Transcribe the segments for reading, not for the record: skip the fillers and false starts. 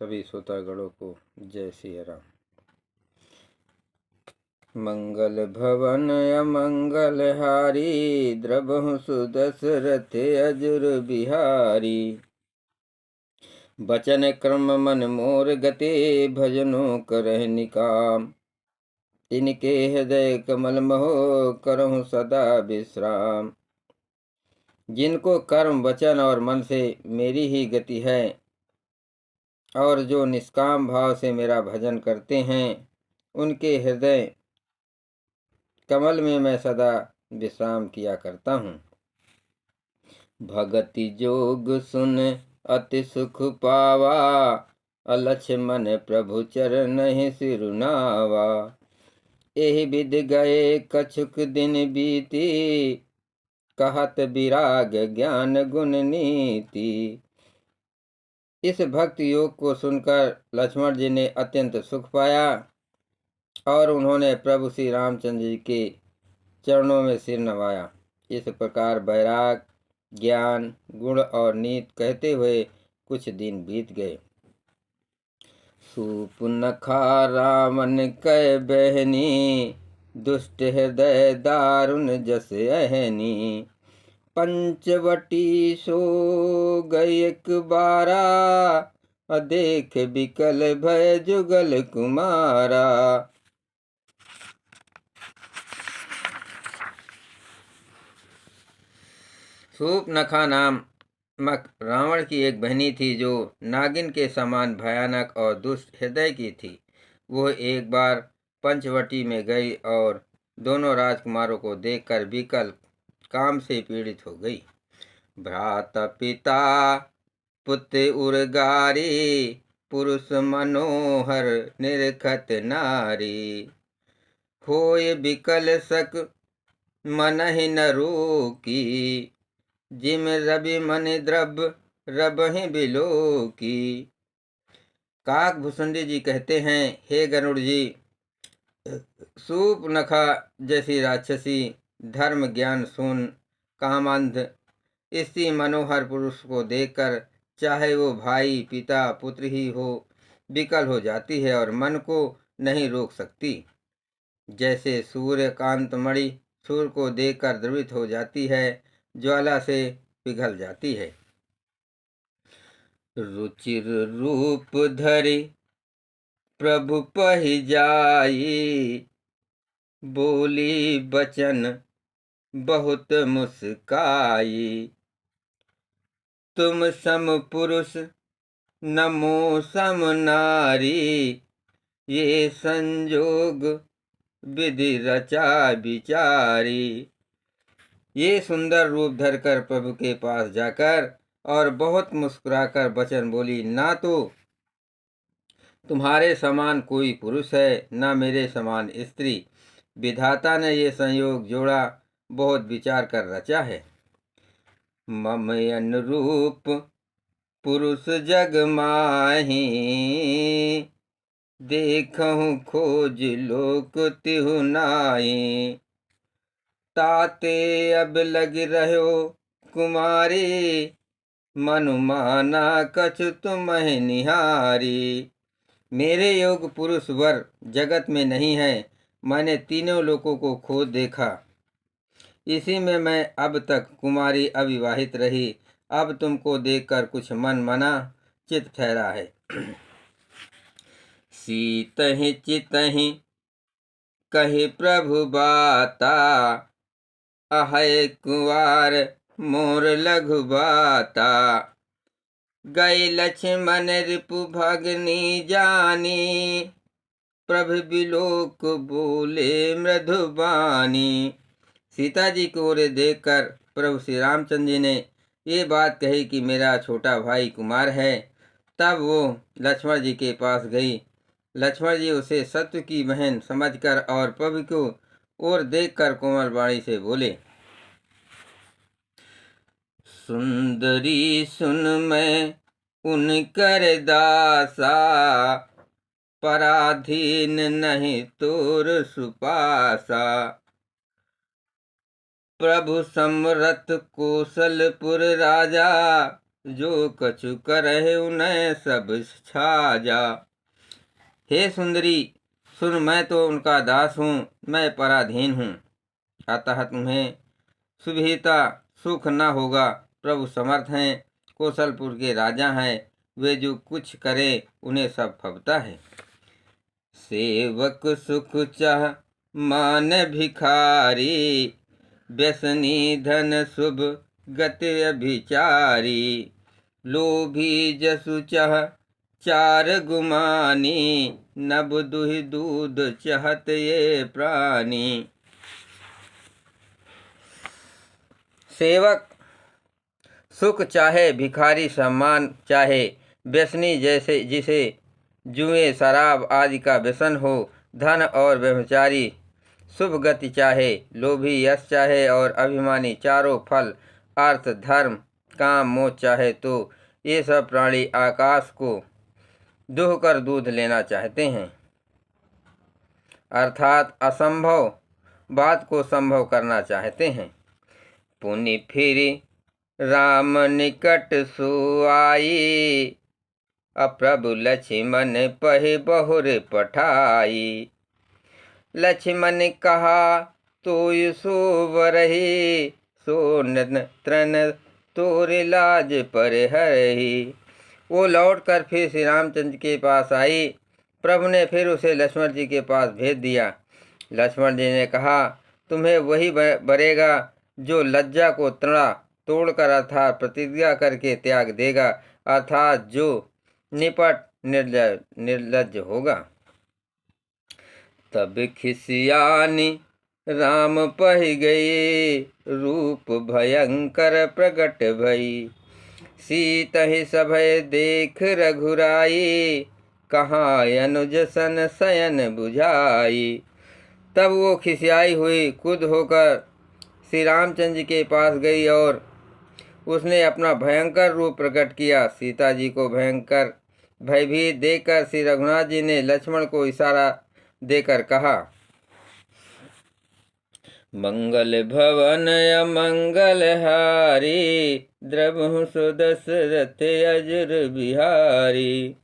सभी श्रोतागणों को जय श्री राम। मंगल भवन अमंगल हारी, द्रवहु सुदशरथ अजुर बिहारी। बचन क्रम मन मोर गते, भजनो करहि निकाम। तिनके हृदय कमल महो, करहु सदा विश्राम। जिनको कर्म वचन और मन से मेरी ही गति है, और जो निष्काम भाव से मेरा भजन करते हैं, उनके हृदय कमल में मैं सदा विश्राम किया करता हूँ। भगति जोग सुन अति सुख पावा, अलक्ष मन प्रभु चरणहि सिरुनावा। एहि विधि गए कछुक दिन बीती, कहत विराग ज्ञान गुण नीति। इस भक्ति योग को सुनकर लक्ष्मण जी ने अत्यंत सुख पाया और उन्होंने प्रभु श्री रामचंद्र जी के चरणों में सिर नवाया। इस प्रकार वैराग ज्ञान गुण और नीति कहते हुए कुछ दिन बीत गए। सूपनखा रावण कै बहनी, दुष्ट हृदय दारुण जस अहनी। पंचवटी सो गई एक बारा, अदेख बिकल भय जुगल कुमारा। सूपनखा नामक रावण की एक बहनी थी, जो नागिन के समान भयानक और दुष्ट हृदय की थी। वह एक बार पंचवटी में गई और दोनों राजकुमारों को देखकर विकल काम से पीड़ित हो गई। भ्राता पिता पुत्र उर्गारी, पुरुष मनोहर निरखत नारी। होय विकल सक मनहि न रोकी, जिम रवि मन द्रव रबहि बिलोकी। काक भुसुंडी जी कहते हैं, हे गरुड़ जी, सूपनखा जैसी राक्षसी धर्म ज्ञान शून्य कामांध इसी मनोहर पुरुष को देखकर चाहे वो भाई पिता पुत्र ही हो, विकल हो जाती है और मन को नहीं रोक सकती। जैसे सूर्य कांतमणि सूर्य को देखकर द्रवित हो जाती है, ज्वाला से पिघल जाती है। रुचिर रूप धरि प्रभु पहि जाई, बोली बचन बहुत मुस्काई। तुम सम पुरुष नमो सम नारी, ये संजोग विधि रचा विचारी। ये सुंदर रूप धरकर प्रभु के पास जाकर और बहुत मुस्कुराकर बचन बोली, ना तो तुम्हारे समान कोई पुरुष है, ना मेरे समान स्त्री। विधाता ने ये संयोग जोड़ा बहुत विचार कर रचा है। मम अनुरूप पुरुष जग माही, देखहु खोज लोक तिहु नाई। ताते अब लग रहो कुमारी, मनु माना कछु तुम्हें निहारी। मेरे योग पुरुष वर जगत में नहीं है। मैंने तीनों लोकों को खोज देखा, इसी में मैं अब तक कुमारी अविवाहित रही। अब तुमको देखकर कुछ मन मना चित ठहरा है। सीतहि चितहि कहि प्रभु बाता, अहै कुंवार मोर लघु बाता। गई लक्ष्मण रिपु भगनी जानी, प्रभु बिलोक बोले मृदुबानी। सीता जी को ओर देखकर प्रभु श्री रामचंद्र जी ने ये बात कही कि मेरा छोटा भाई कुमार है। तब वो लक्ष्मण जी के पास गई। लक्ष्मण जी उसे सत्य की बहन समझकर और प्रभु को ओर देखकर कोमल वाणी से बोले, सुंदरी सुन मैं उनकर दासा, पराधीन नहीं तोर सुपासा। प्रभु समरथ कौशलपुर राजा, जो कछु करहे उन्हें सब छाजा। हे सुंदरी सुन, मैं तो उनका दास हूँ, मैं पराधीन हूँ, अतः तुम्हें सुविहिता सुख न होगा। प्रभु समर्थ हैं, कौशलपुर के राजा हैं, वे जो कुछ करें उन्हें सब फबता है। सेवक सुख चाह मान भिखारी, व्यसनी धन शुभ गति अभिचारी। लोभी जसु चाह चार गुमानी, नभ दुहि दूध चाहत ये प्राणी। सेवक सुख चाहे, भिखारी सम्मान चाहे, व्यसनी जैसे जिसे जुए शराब आदि का व्यसन हो, धन और व्यभिचारी शुभ गति चाहे, लोभी यश चाहे और अभिमानी चारों फल अर्थ धर्म काम मोक्ष चाहे, तो ये सब प्राणी आकाश को दुह कर दूध लेना चाहते हैं, अर्थात असंभव बात को संभव करना चाहते हैं। पुनि फिर राम निकट सुआई, अप्रभु लक्ष्मण पहि बहुर पठाई। लक्ष्मण कहा तो सो बरही, सो तृण तोर लाज पर हरही। वो लौटकर फिर श्री रामचंद्र के पास आई। प्रभु ने फिर उसे लक्ष्मण जी के पास भेज दिया। लक्ष्मण जी ने कहा, तुम्हें वही बरेगा जो लज्जा को तृणा तोड़कर अर्थात प्रतिज्ञा करके त्याग देगा, अर्थात जो निपट निर्लज्ज होगा। तब खिसियानी राम पहि गए, रूप भयंकर प्रगट भई। सीतहि सभय देख रघुराई, कहाँ अनुज सन शयन बुझाई। तब वो खिसियाई हुई कुद होकर श्री रामचंद्र जी के पास गई और उसने अपना भयंकर रूप प्रकट किया। सीता जी को भयंकर भयभीत देखकर श्री रघुनाथ जी ने लक्ष्मण को इशारा देकर कहा, मंगल भवन अमंगल हारी, द्रवहु सो दशरथ अजुर बिहारी।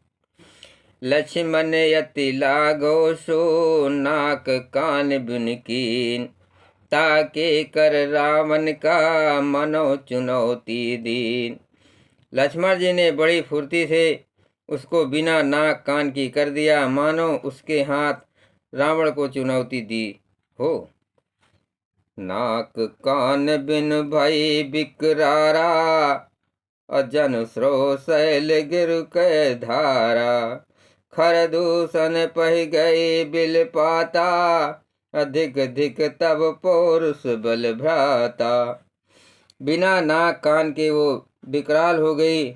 लक्ष्मण यति लागो सो, नाक कान बुनकीन, ताके कर रावण का मनो चुनौती दीन। लक्ष्मण जी ने बड़ी फुर्ती से उसको बिना नाक कान की कर दिया, मानो उसके हाथ रावण को चुनौती दी हो। नाक कान बिन भई बिकरारा, अजन स्रो शैल गिर कै धारा। खर दूषण पहि गई बिल पाता, अधिक अधिक तब पौरुष बल भ्राता। बिना नाक कान के वो विकराल हो गई।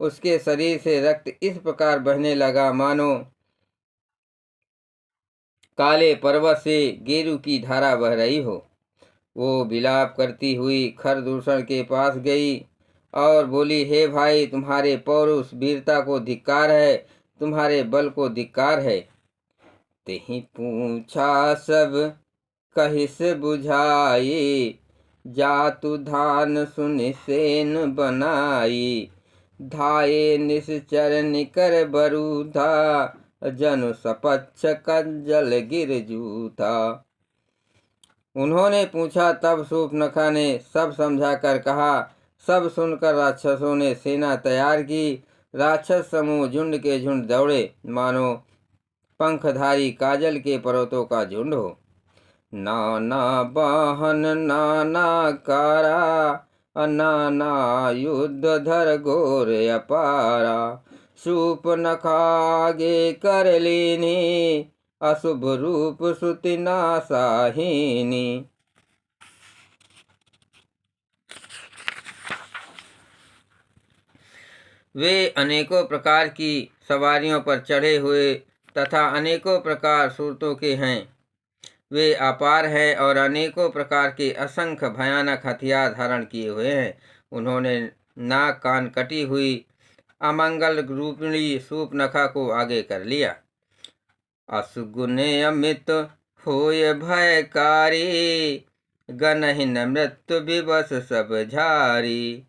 उसके शरीर से रक्त इस प्रकार बहने लगा मानो काले पर्वत से गेरू की धारा बह रही हो। वो विलाप करती हुई खरदूषण के पास गई और बोली, हे भाई, तुम्हारे पौरुष वीरता को धिक्कार है, तुम्हारे बल को धिक्कार है। तेहि पूछा सब कहिस बुझाई, जातु धान सुनि सेन बनाई। धाये निश्चर निकर बरूधा, जनु सपच्छ कंजल गिर जूथा। उन्होंने पूछा, तब शूर्पणखा ने सब समझा कर कहा। सब सुनकर राक्षसों ने सेना तैयार की। राक्षस समूह झुंड के झुंड दौड़े, मानो पंखधारी काजल के पर्वतों का झुंड हो। नाना वाहन नाना कारा, नाना युद्ध धर घोर अपारा। शूर्पणखा आगे कर लीनी, अशुभ रूप सुति नासाहीनी। वे अनेकों प्रकार की सवारियों पर चढ़े हुए तथा अनेकों प्रकार सूरतों के हैं। वे अपार हैं और अनेकों प्रकार के असंख्य भयानक हथियार धारण किए हुए हैं। उन्होंने नाक कान कटी हुई अमंगल रूपिणी शूर्पणखा को आगे कर लिया। असुगुण अमित होय भयकारी, गनहिन मृत्यु विवश सब झारी।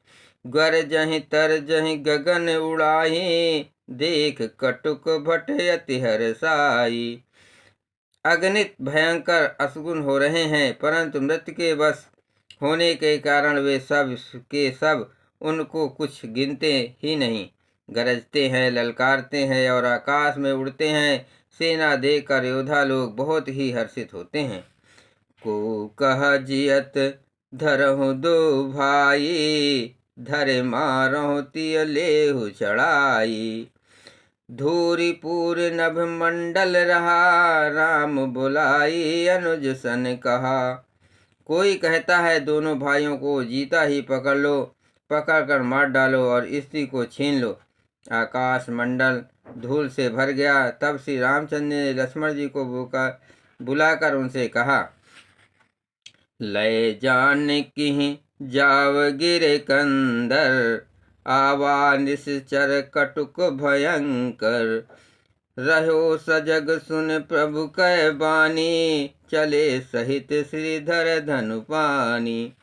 गरजहि तरजहि गगन उड़ाही, देख कटुक भट अति हर्षाई। अगणित भयंकर असगुन हो रहे हैं, परंतु मृत्यु के वश होने के कारण वे सब के सब उनको कुछ गिनते ही नहीं। गरजते हैं, ललकारते हैं और आकाश में उड़ते हैं। सेना देखकर योद्धा लोग बहुत ही हर्षित होते हैं। को कह जियत धरहु दो भाई, धरे मारहु तिय लेहु चढ़ाई। धूरीपुर नभ मंडल रहा, राम बुलाई अनुज सन कहा। कोई कहता है दोनों भाइयों को जीता ही पकड़ लो, पकड़ कर मार डालो और स्त्री को छीन लो। आकाश मंडल धूल से भर गया। तब श्री रामचंद्र ने लक्ष्मण जी को बुलाकर उनसे कहा, लय जान की जाव गिरे कंदर, आवा निश्चर कटुक भयंकर। रहो सजग सुन प्रभु कै बानी, चले सहित श्रीधर धनुपानी।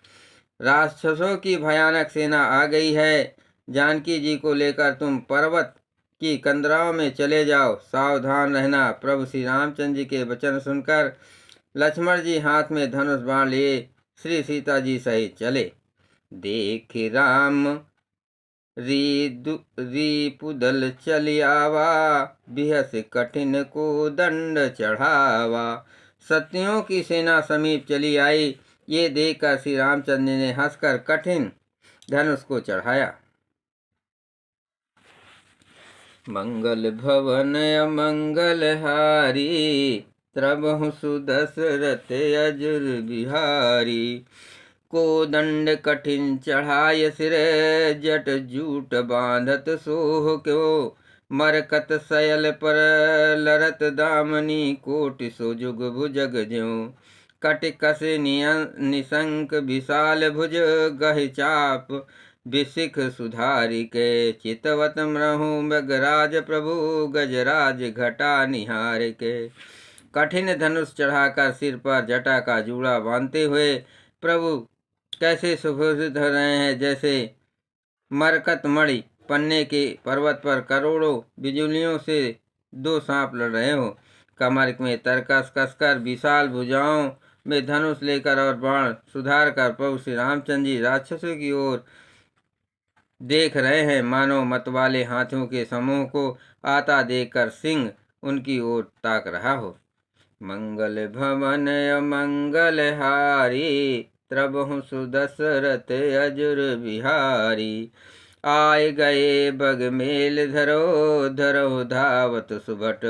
राक्षसों की भयानक सेना आ गई है। जानकी जी को लेकर तुम पर्वत की कंदराओं में चले जाओ। सावधान रहना। प्रभु श्री रामचंद्र जी के वचन सुनकर लक्ष्मण जी हाथ में धनुष बाण लिए श्री सीता जी सहित चले। देख राम रिपुदल चलियावा, बिहस कठिन को दंड चढ़ावा। सतियों की सेना समीप चली आई। ये देखकर श्री रामचंद्र ने हंसकर कठिन धनुष को चढ़ाया। मंगल भवन अमंगल हारी, त्रबहु सुदशरथ अजुर बिहारी। को दंड कठिन चढ़ाय सिर, जट जूट बांधत सोह क्यों। मरकत सयल पर लरत दामनी, कोटि सुजुग भुजग ज्यों। कटिकस निशंक विशाल भुज, गहि चाप विशिख सुधारि के। चितवत मृहु मृगराज प्रभु, गजराज घटा निहार के। कठिन धनुष चढ़ाकर सिर पर जटा का जूड़ा बांधते हुए प्रभु कैसे सुभूषित हो रहे हैं, जैसे मरकत मणि पन्ने के पर्वत पर करोड़ों बिजुलियों से दो सांप लड़ रहे हो। कमर में तरकस कसकर विशाल भुजाओं में धनुष लेकर और बाण सुधार कर प्रभु श्री रामचंद्र जी राक्षसों की ओर देख रहे हैं। मानो मतवाले हाथियों के समूह को आता देखकर सिंह उनकी ओर ताक रहा हो। मंगल भवन अमंगल हारी, त्रबहु सुदशरथ अजुर बिहारी। आय गए बग मेल धरो, धरो धावत सुभट।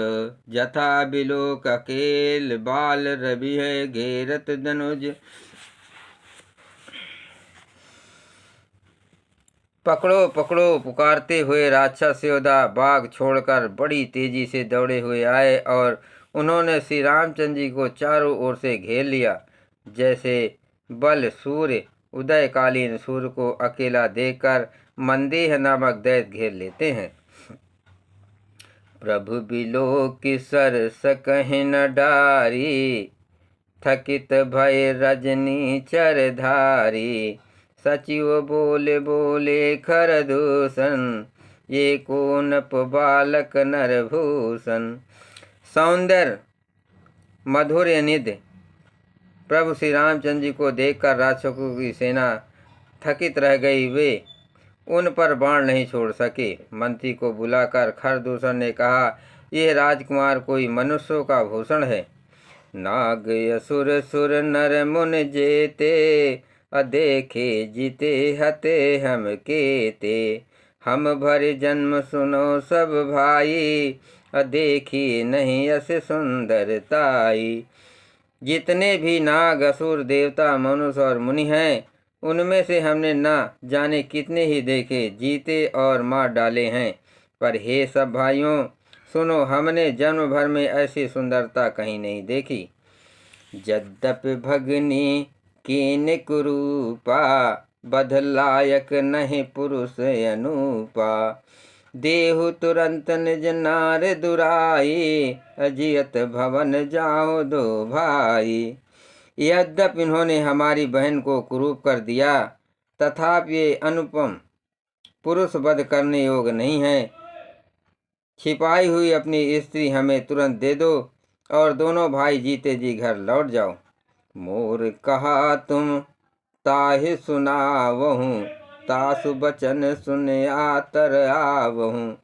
जथा बिलोक अकेल, बाल रवि है घेरत धनुज। पकड़ो पकड़ो पुकारते हुए राक्षस योद्धा बाघ छोड़कर बड़ी तेजी से दौड़े हुए आए और उन्होंने श्री रामचंद्र जी को चारों ओर से घेर लिया। जैसे बल सूर्य उदयकालीन सूर्य को अकेला देखकर मंदेह नामक दैत्य घेर लेते हैं। प्रभु बिलोक सर सकहि न डारी, थकित भय रजनी चरधारी। सचिव बोले बोले खर दूषण, ये को नप बालक नरभूषण। सौंदर्य मधुर्य निधि प्रभु श्री रामचंद्र जी को देखकर राक्षसों की सेना थकित रह गई। वे उन पर बाण नहीं छोड़ सके। मंत्री को बुलाकर खरदूषण ने कहा, यह राजकुमार कोई मनुष्यों का भूषण है। नाग असुर सुर नर मुन जेते, अदेखे जीते हते हम केते। हम भर जन्म सुनो सब भाई, अदेखी नहीं अस सुंदरताई। जितने भी नाग असुर देवता मनुष्य और मुनि हैं, उनमें से हमने ना जाने कितने ही देखे, जीते और मार डाले हैं। पर हे सब भाइयों सुनो, हमने जन्म भर में ऐसी सुंदरता कहीं नहीं देखी। यद्यपि भगनी कीन कुरूपा, बधलायक नहीं पुरुष अनूपा। देहु तुरंत निज नार दुराई, अजियत भवन जाओ दो भाई। यद्यपि इन्होंने हमारी बहन को कुरूप कर दिया, तथापि ये अनुपम पुरुष वध करने योग्य नहीं है। छिपाई हुई अपनी स्त्री हमें तुरंत दे दो और दोनों भाई जीते जी घर लौट जाओ। मोर कहा तुम ताहि सुनावहूँ, तासु बचन सुन आतर आवहूँ।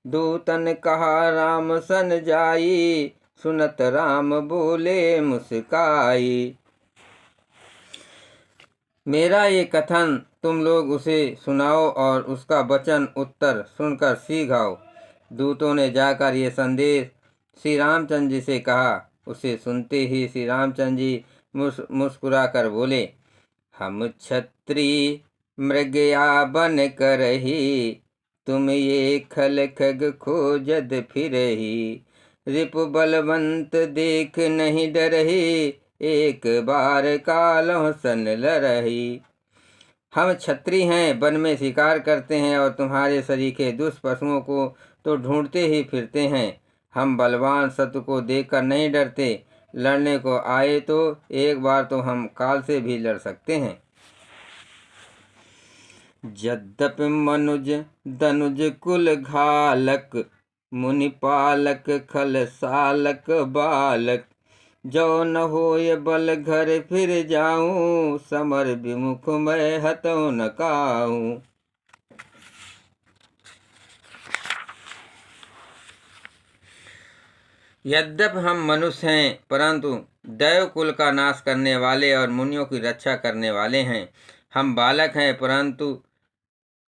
दूतन कहा राम सन जाई, सुनत राम बोले मुस्काई। मेरा ये कथन तुम लोग उसे सुनाओ और उसका वचन उत्तर सुनकर सीख आओ। दूतों ने जाकर ये संदेश श्री रामचंद्र जी से कहा। उसे सुनते ही श्री रामचंद्र जी मुस्कुरा कर बोले, हम क्षत्रिय मृगया बन करही, तुम ये खल खग खोजत फिरही। रिपु बलवंत देख नहीं डरही, एक बार कालों सन लरही। हम क्षत्रिय हैं, वन में शिकार करते हैं और तुम्हारे सरीखे दुष्ट पशुओं को तो ढूंढते ही फिरते हैं। हम बलवान शत्रु को देखकर नहीं डरते, लड़ने को आए तो एक बार तो हम काल से भी लड़ सकते हैं। यद्यपि मनुज दनुज कुल घालक, मुनि पालक खल सालक बालक। जो न होय बल घर फिर जाऊं, समर विमुख मैं हतौ न काहूं। यद्यप हम मनुष्य हैं, परंतु दैव कुल का नाश करने वाले और मुनियों की रक्षा करने वाले हैं। हम बालक हैं, परंतु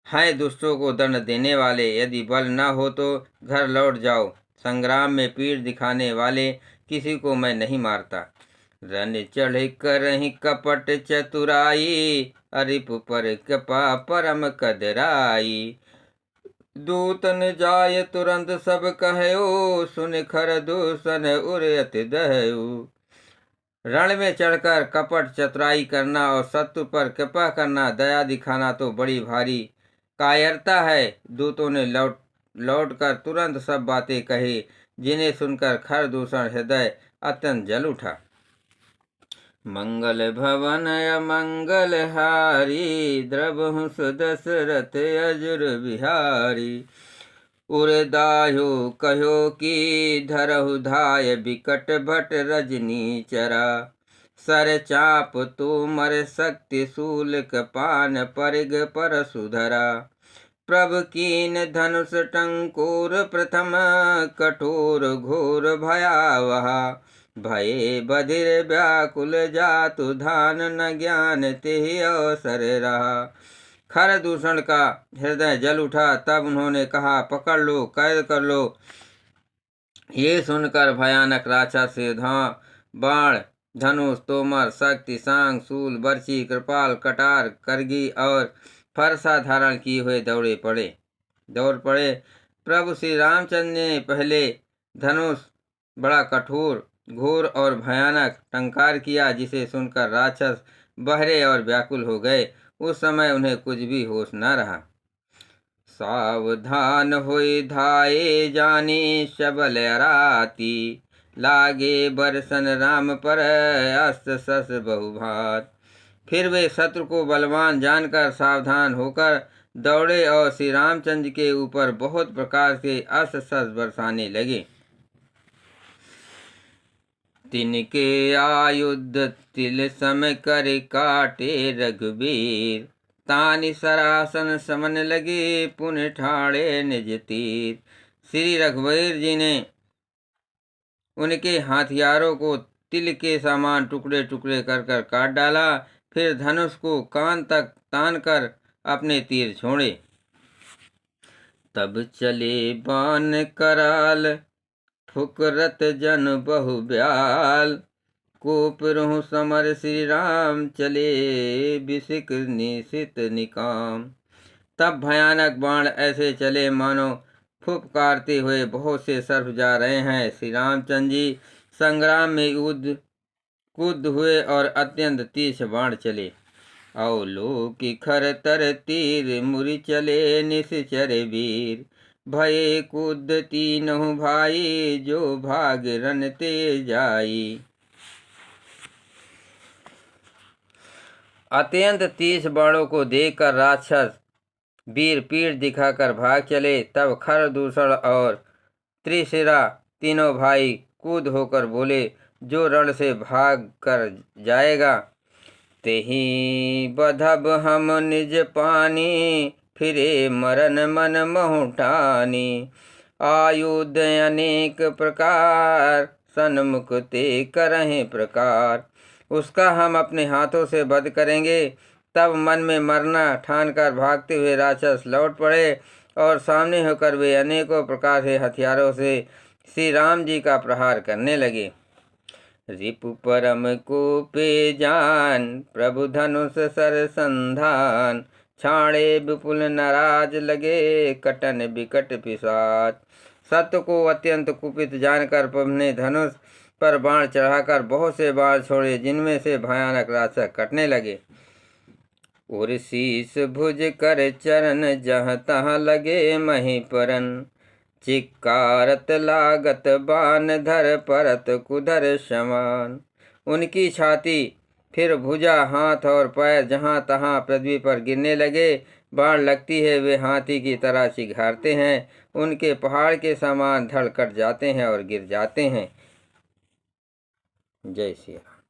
हैं दुष्टों को दंड देने वाले। यदि बल न हो तो घर लौट जाओ। संग्राम में पीठ दिखाने वाले किसी को मैं नहीं मारता। रन चढ़ करहि कपट चतुराई, अरिप पर कृपा परम कदराई। दूतन जाय तुरंत सब कहयो, सुन खर दूषण उरयत दहयो। रण में चढ़कर कपट चतुराई करना और शत्रु पर कृपा करना, दया दिखाना तो बड़ी भारी कायरता है। दूतों ने लौट कर तुरंत सब बातें कही, जिन्हें सुनकर खर दूषण हृदय अत्यंत जल उठा। मंगल भवन अमंगल हारी, द्रवहु सुदशरथ अजुर बिहारी। उरदायो कहो कि धरहु धाय, बिकट भट रजनी चरा। सर चाप तो मर शक्ति शूल, कपान परिग परशुधरा। प्रभ कीन धनुष टंकोर प्रथम, कठोर घोर भयावह। भये बधिर व्याकुल जातु धान, न ज्ञान तेहि अवसर रहा। खर दूषण का हृदय जल उठा। तब उन्होंने कहा, पकड़ लो, कैद कर लो। ये सुनकर भयानक राक्षस बाण, धनुष, तोमर, शक्ति, सांग, शूल, बर्ची, कृपाल, कटार, करगी और फरसा धारण किए हुए दौड़ पड़े। प्रभु श्री रामचंद्र ने पहले धनुष बड़ा कठोर, घोर और भयानक टंकार किया, जिसे सुनकर राक्षस बहरे और व्याकुल हो गए। उस समय उन्हें कुछ भी होश न रहा। सावधान होई धाये जानी, सबल अराती। लागे बरसन राम पर, अस्त्र शस्त्र बहुभात। फिर वे शत्रु को बलवान जानकर सावधान होकर दौड़े और श्री रामचंद्र के ऊपर बहुत प्रकार के अस्त्र शस्त्र बरसाने लगे। तिनके आयुध तिल सम कर काटे रघुबीर, तानि सरासन समन लगे, पुन ठाड़े निज तीर। श्री रघुवीर जी ने उनके हथियारों को तिल के समान टुकड़े टुकड़े कर कर काट डाला। फिर धनुष को कान तक तान कर अपने तीर छोड़े। तब चले बाण कराल, फुकरत जन बहु ब्याल। कोपरहु समर श्री राम, चले बिसिक निशित निकाम। तब भयानक बाण ऐसे चले मानो फुफकारते हुए बहुत से सर्प जा रहे हैं। श्री रामचंद्र जी संग्राम में कूद हुए और अत्यंत तीक्ष्ण बाण चले। अवलोकि खर तर तीर, मुरि चले निश्चर वीर। भये कूद तीनहु भाई, जो भाग रन ते जाई। अत्यंत तीक्ष्ण बाणों को देखकर राक्षस वीर पीठ दिखाकर भाग चले। तब खर, दूषण और त्रिशिरा तीनों भाई कूद होकर बोले, जो रण से भाग कर जाएगा तेहि बधब हम निज पानी, फिरे मरन मन महु ठानी। आयुध अनेक प्रकार, सन्मुख ते करहिं प्रकार। उसका हम अपने हाथों से वध करेंगे। तब मन में मरना ठानकर भागते हुए राक्षस लौट पड़े और सामने होकर वे अनेकों प्रकार से हथियारों से श्री राम जी का प्रहार करने लगे। रिपु परम कूपे जान, प्रभु धनुष सर संधान। छाड़े विपुल नाराज लगे, कटन विकट पिशाच। सत्य को अत्यंत कुपित जानकर प्रभु ने धनुष पर बाण चढ़ाकर बहुत से बाण छोड़े, जिनमें से भयानक राक्षस कटने लगे। और शीस भुज कर चरण, जहाँ तहाँ लगे मही परन। चिक्कारत लागत बान, धर परत कुधर समान। उनकी छाती, फिर भुजा, हाथ और पैर जहाँ तहाँ पृथ्वी पर गिरने लगे। बाण लगती है वे हाथी की तरह चिघारते हैं। उनके पहाड़ के समान धड़ कट जाते हैं और गिर जाते हैं। जय श्री राम।